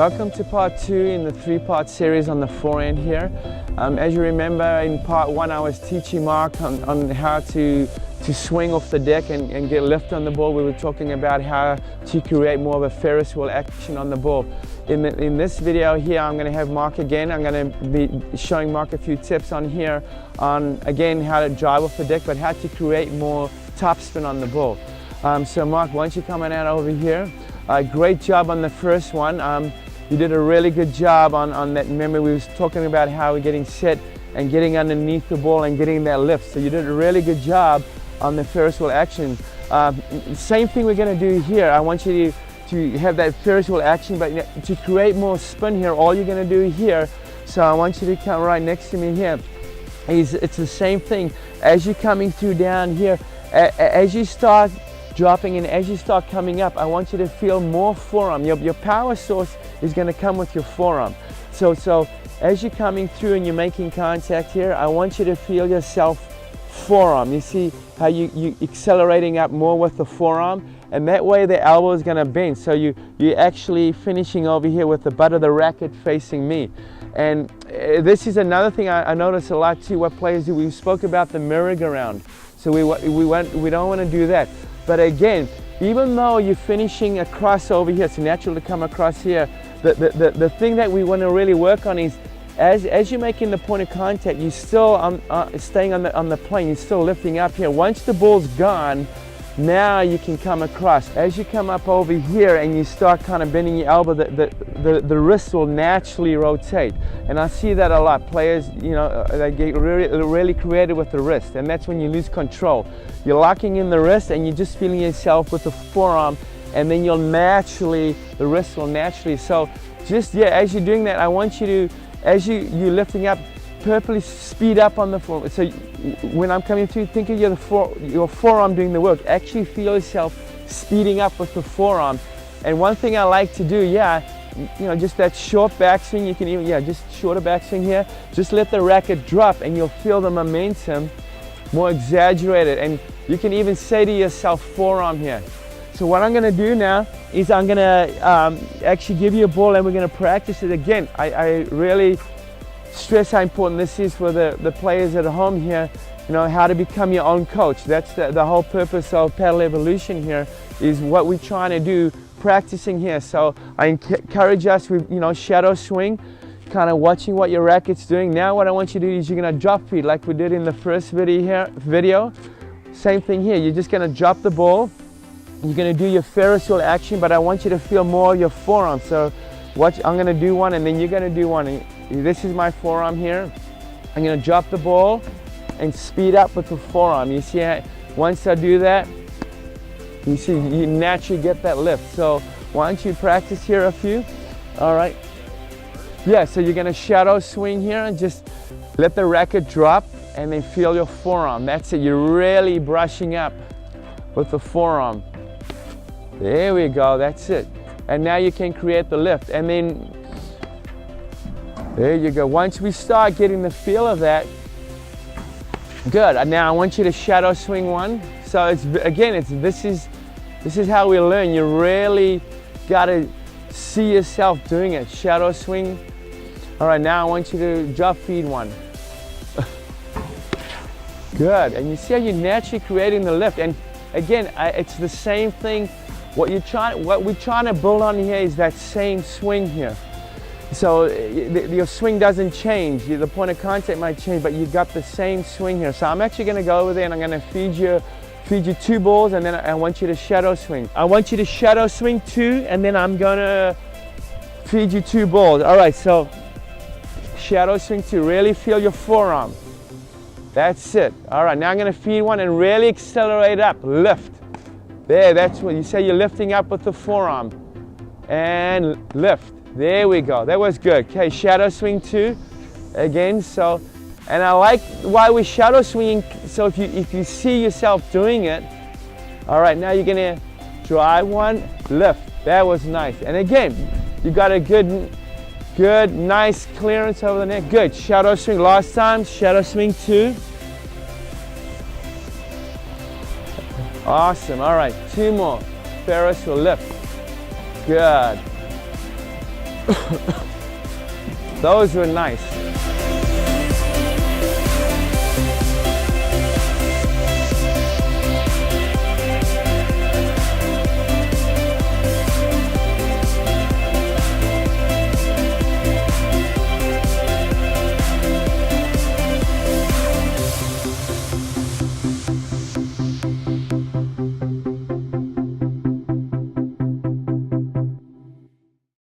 Welcome to part 2 in the 3-part series on the forehand here. As you remember, in part 1 I was teaching Mark on how to swing off the deck and get lift on the ball. We were talking about how to create more of a Ferris wheel action on the ball. In this video here, I'm going to have Mark again. I'm going to be showing Mark a few tips on here on, again, how to drive off the deck, but how to create more topspin on the ball. So Mark, why don't you come on out over here? Great job on the first one. You did a really good job on that. Remember, we was talking about how we're getting set and getting underneath the ball and getting that lift. So you did a really good job on the Ferris wheel action. Same thing we're going to do here. I want you to have that Ferris wheel action, but to create more spin here, all you're going to do here, so I want you to come right next to me here, it's the same thing. As you're coming through down here, as you start dropping and as you start coming up, I want you to feel more forearm. Your power source is going to come with your forearm. So as you're coming through and you're making contact here, I want you to feel yourself forearm. You see how you accelerating up more with the forearm, and that way the elbow is going to bend. So you're actually finishing over here with the butt of the racket facing me. And this is another thing I notice a lot too, what players do. We spoke about the merry-go-round. So we don't want to do that. But again, even though you're finishing across over here, it's natural to come across here, the thing that we want to really work on is as you're making the point of contact, you're still staying on the plane, you're still lifting up here. Once the ball's gone, now you can come across. As you come up over here and you start kind of bending your elbow, the wrist will naturally rotate. And I see that a lot. Players, you know, they get really creative with the wrist, and that's when you lose control. You're locking in the wrist and you're just feeling yourself with the forearm, and then the wrist will naturally. So just, yeah, as you're doing that, I want you to, as you're lifting up, purposely speed up on the forearm. So when I'm coming through, think of your forearm doing the work. Actually feel yourself speeding up with the forearm. And one thing I like to do, you know, just that short backswing. You can even, just shorter backswing here. Just let the racket drop and you'll feel the momentum more exaggerated. And you can even say to yourself, forearm here. So what I'm going to do now is I'm going to actually give you a ball and we're going to practice it again. I really stress how important this is for the players at home here, you know, how to become your own coach. That's the whole purpose of Paddle Evolution here, is what we're trying to do, practicing here. So I encourage us with, you know, shadow swing, kind of watching what your racket's doing. Now what I want you to do is you're going to drop feed like we did in the first video. Same thing here, you're just going to drop the ball. You're going to do your Ferris wheel action, but I want you to feel more of your forearm. So watch, I'm going to do one and then you're going to do one. This is my forearm here. I'm going to drop the ball and speed up with the forearm. You see how, once I do that, you see you naturally get that lift. So why don't you practice here a few? All right. Yeah, so you're going to shadow swing here and just let the racket drop and then feel your forearm. That's it. You're really brushing up with the forearm. There we go. That's it. And now you can create the lift. And then there you go. Once we start getting the feel of that, good. And now I want you to shadow swing one. So it's, again, this is how we learn. You really got to see yourself doing it. Shadow swing. All right, now I want you to drop feed one. Good. And you see how you're naturally creating the lift. And again, it's the same thing. What we're trying to build on here is that same swing here. So your swing doesn't change. The point of contact might change, but you got the same swing here. So I'm actually going to go over there and I'm going to feed you 2 balls, and then I want you to shadow swing. I want you to shadow swing 2, and then I'm going to feed you 2 balls. All right, so shadow swing 2. Really feel your forearm. That's it. All right, now I'm going to feed one and really accelerate up. Lift. There, that's what you say. You're lifting up with the forearm. And lift. There we go. That was good. Okay, shadow swing 2 again. So, and I like why we're shadow swinging. So if you see yourself doing it, all right, now you're gonna drive one, lift. That was nice. And again, you got a good, nice clearance over the neck. Good. Shadow swing. Last time, shadow swing 2. Awesome. All right, 2 more. Ferris wheel lift. Good. Those were nice.